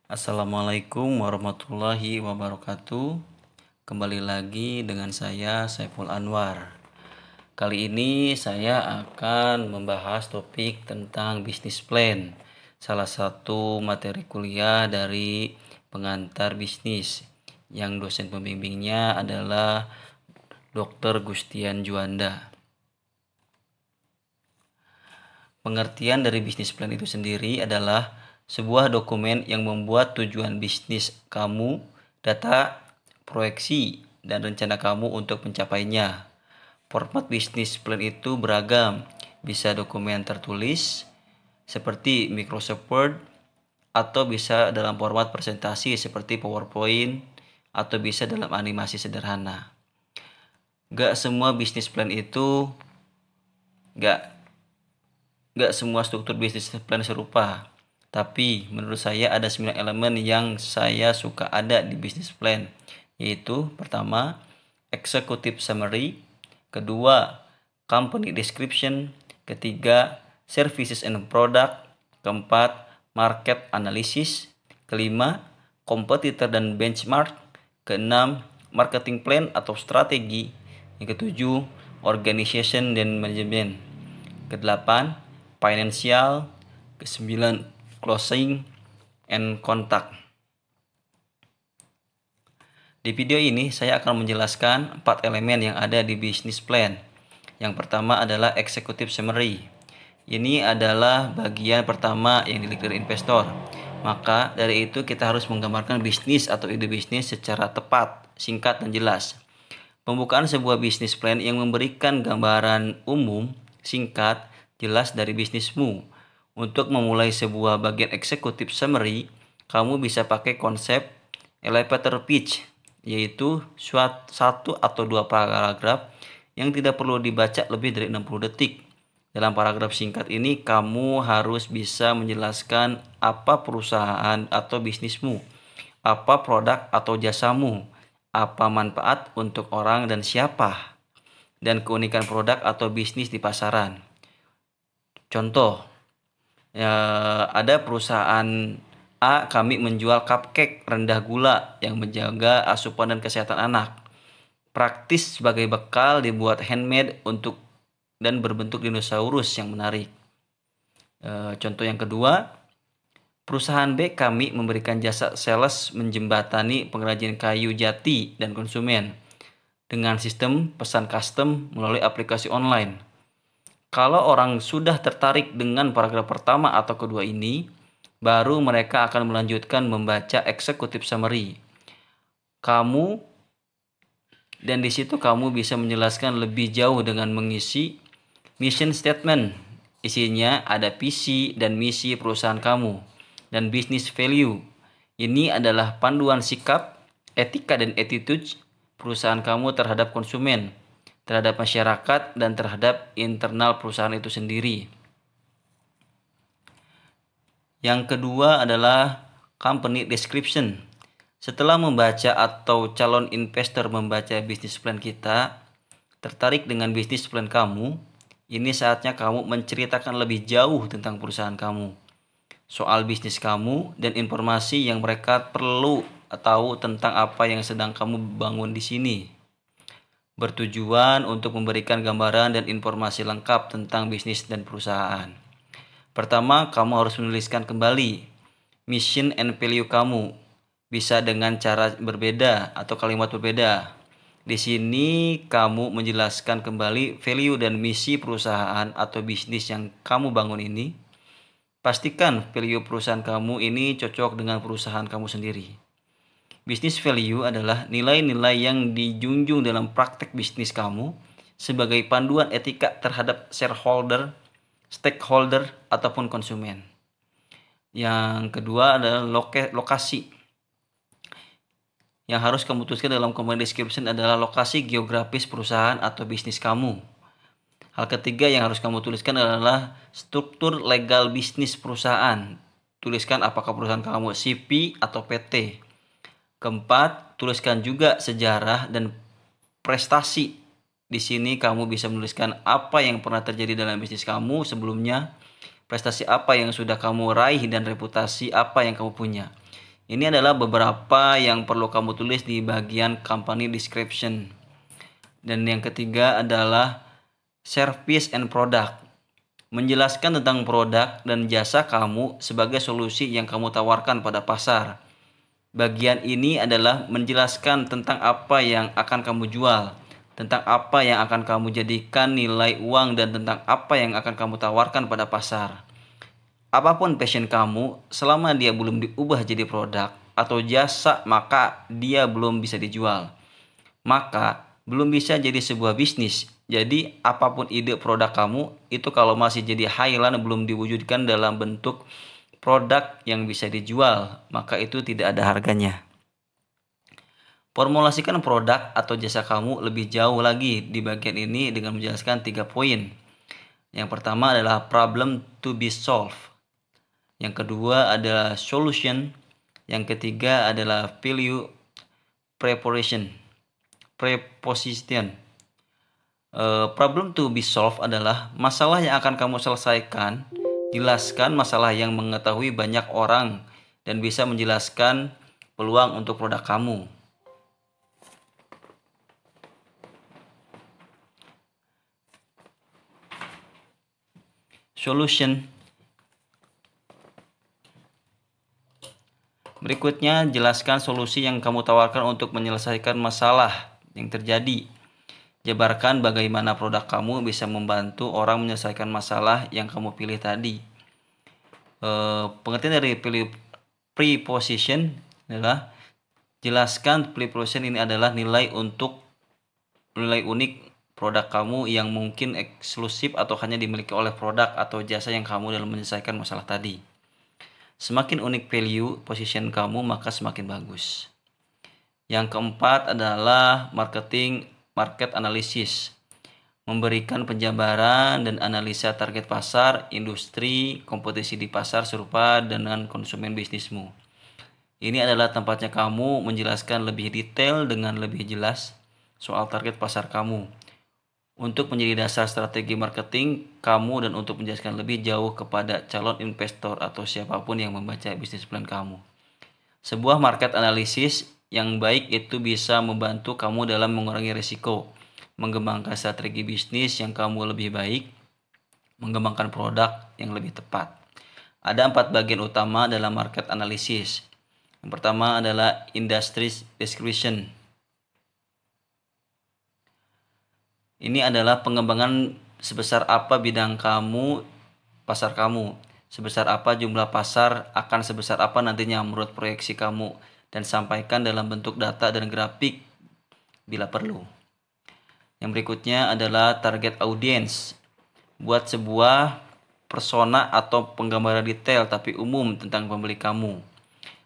Assalamualaikum warahmatullahi wabarakatuh. Kembali lagi dengan saya Saiful Anwar. Kali ini saya akan membahas topik tentang bisnis plan, salah satu materi kuliah dari pengantar bisnis yang dosen pembimbingnya adalah Dr. Gustian Juanda. Pengertian dari bisnis plan itu sendiri adalah sebuah dokumen yang membuat tujuan bisnis kamu, data, proyeksi, dan rencana kamu untuk mencapainya. Format bisnis plan itu beragam, bisa dokumen tertulis seperti Microsoft Word, atau bisa dalam format presentasi seperti PowerPoint, atau bisa dalam animasi sederhana. Gak semua bisnis plan itu gak Gak semua struktur bisnis plan serupa, tapi menurut saya ada 9 elemen yang saya suka ada di bisnis plan, yaitu pertama, executive summary, kedua, company description, ketiga, services and product, keempat, market analysis, kelima, competitor dan benchmark, keenam, marketing plan atau strategi, yang ketujuh, organization dan manajemen, kedelapan, financial, ke-9 closing and contact. Di video ini saya akan menjelaskan 4 elemen yang ada di business plan. Yang pertama adalah executive summary. Ini adalah bagian pertama yang dilihat dari investor. Maka dari itu kita harus menggambarkan bisnis atau ide bisnis secara tepat, singkat dan jelas. Pembukaan sebuah bisnis plan yang memberikan gambaran umum, singkat, jelas dari bisnismu. Untuk memulai sebuah bagian executive summary, kamu bisa pakai konsep elevator pitch, yaitu satu atau dua paragraf yang tidak perlu dibaca lebih dari 60 detik. Dalam paragraf singkat ini, kamu harus bisa menjelaskan apa perusahaan atau bisnismu, apa produk atau jasamu, apa manfaat untuk orang dan siapa, dan keunikan produk atau bisnis di pasaran. Contoh, ada perusahaan A, kami menjual cupcake rendah gula yang menjaga asupan dan kesehatan anak. Praktis sebagai bekal, dibuat handmade untuk dan berbentuk dinosaurus yang menarik. Contoh yang kedua, perusahaan B, kami memberikan jasa sales menjembatani pengrajin kayu jati dan konsumen dengan sistem pesan custom melalui aplikasi online. Kalau orang sudah tertarik dengan paragraf pertama atau kedua ini, baru mereka akan melanjutkan membaca executive summary. Dan di situ kamu bisa menjelaskan lebih jauh dengan mengisi mission statement. Isinya ada visi dan misi perusahaan kamu dan business value. Ini adalah panduan sikap, etika dan attitude perusahaan kamu terhadap konsumen, terhadap masyarakat, dan terhadap internal perusahaan itu sendiri. Yang kedua adalah company description. Setelah membaca atau calon investor membaca bisnis plan kita, tertarik dengan bisnis plan kamu, ini saatnya kamu menceritakan lebih jauh tentang perusahaan kamu, soal bisnis kamu, dan informasi yang mereka perlu tahu tentang apa yang sedang kamu bangun di sini. Bertujuan untuk memberikan gambaran dan informasi lengkap tentang bisnis dan perusahaan. Pertama, kamu harus menuliskan kembali mission and value kamu. Bisa dengan cara berbeda atau kalimat berbeda. Di sini kamu menjelaskan kembali value dan misi perusahaan atau bisnis yang kamu bangun ini. Pastikan value perusahaan kamu ini cocok dengan perusahaan kamu sendiri. Business value adalah nilai-nilai yang dijunjung dalam praktek bisnis kamu sebagai panduan etika terhadap shareholder, stakeholder, ataupun konsumen. Yang kedua adalah lokasi. Yang harus kamu tuliskan dalam company description adalah lokasi geografis perusahaan atau bisnis kamu. Hal ketiga yang harus kamu tuliskan adalah struktur legal bisnis perusahaan. Tuliskan apakah perusahaan kamu CP atau PT. Keempat, tuliskan juga sejarah dan prestasi. Di sini kamu bisa menuliskan apa yang pernah terjadi dalam bisnis kamu sebelumnya, prestasi apa yang sudah kamu raih, dan reputasi apa yang kamu punya. Ini adalah beberapa yang perlu kamu tulis di bagian company description. Dan yang ketiga adalah service and product. Menjelaskan tentang produk dan jasa kamu sebagai solusi yang kamu tawarkan pada pasar. Bagian ini adalah menjelaskan tentang apa yang akan kamu jual, tentang apa yang akan kamu jadikan nilai uang, dan tentang apa yang akan kamu tawarkan pada pasar. Apapun passion kamu, selama dia belum diubah jadi produk atau jasa, maka dia belum bisa dijual. Maka belum bisa jadi sebuah bisnis. Jadi apapun ide produk kamu, itu kalau masih jadi highland, belum diwujudkan dalam bentuk produk yang bisa dijual, maka itu tidak ada harganya. Formulasikan produk atau jasa kamu lebih jauh lagi di bagian ini dengan menjelaskan 3 poin. Yang pertama adalah problem to be solved. Yang kedua adalah solution. Yang ketiga adalah value preposition. Problem to be solved adalah masalah yang akan kamu selesaikan. Jelaskan masalah yang mengetahui banyak orang dan bisa menjelaskan peluang untuk produk kamu. Solution. Berikutnya, jelaskan solusi yang kamu tawarkan untuk menyelesaikan masalah yang terjadi. Jabarkan bagaimana produk kamu bisa membantu orang menyelesaikan masalah yang kamu pilih tadi. Pengertian dari preposition adalah jelaskan preposition ini adalah nilai unik produk kamu yang mungkin eksklusif atau hanya dimiliki oleh produk atau jasa yang kamu dalam menyelesaikan masalah tadi. Semakin unik value position kamu, maka semakin bagus. Yang keempat adalah market analysis. Memberikan penjabaran dan analisa target pasar, industri, kompetisi di pasar serupa dengan konsumen bisnismu. Ini adalah tempatnya kamu menjelaskan lebih detail dengan lebih jelas soal target pasar kamu. Untuk menjadi dasar strategi marketing kamu dan untuk menjelaskan lebih jauh kepada calon investor atau siapapun yang membaca bisnis plan kamu. Sebuah market analysis yang baik itu bisa membantu kamu dalam mengurangi risiko, mengembangkan strategi bisnis yang kamu lebih baik, mengembangkan produk yang lebih tepat. Ada 4 bagian utama dalam market analysis. Yang pertama adalah industry description. Ini adalah pengembangan sebesar apa bidang kamu, pasar kamu, sebesar apa jumlah pasar, akan sebesar apa nantinya menurut proyeksi kamu, dan sampaikan dalam bentuk data dan grafik bila perlu. Yang berikutnya adalah target audience. Buat sebuah persona atau penggambaran detail tapi umum tentang pembeli kamu.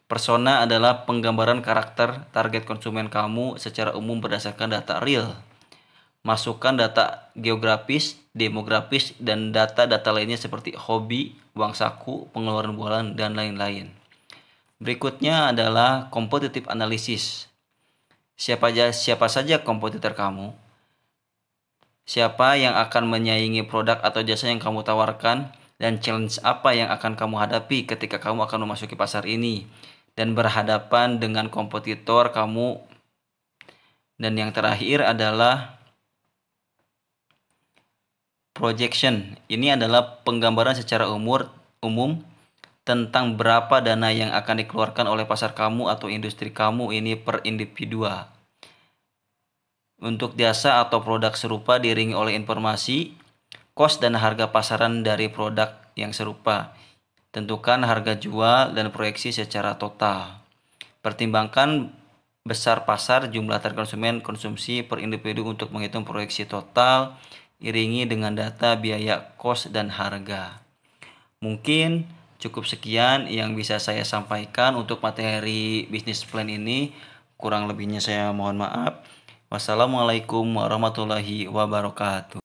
Persona adalah penggambaran karakter target konsumen kamu secara umum berdasarkan data real. Masukkan data geografis, demografis, dan data-data lainnya seperti hobi, uang saku, pengeluaran bulanan, dan lain-lain. Berikutnya adalah competitive analysis. Siapa saja kompetitor kamu? Siapa yang akan menyaingi produk atau jasa yang kamu tawarkan? Dan challenge apa yang akan kamu hadapi ketika kamu akan memasuki pasar ini? Dan berhadapan dengan kompetitor kamu. Dan yang terakhir adalah projection. Ini adalah penggambaran secara umum tentang berapa dana yang akan dikeluarkan oleh pasar kamu atau industri kamu ini per individual. Untuk jasa atau produk serupa diiringi oleh informasi, cost dan harga pasaran dari produk yang serupa. Tentukan harga jual dan proyeksi secara total. Pertimbangkan besar pasar, jumlah target konsumen, konsumsi per individu untuk menghitung proyeksi total. Iringi dengan data biaya, cost, dan harga. Mungkin cukup sekian yang bisa saya sampaikan untuk materi bisnis plan ini. Kurang lebihnya saya mohon maaf. Wassalamualaikum warahmatullahi wabarakatuh.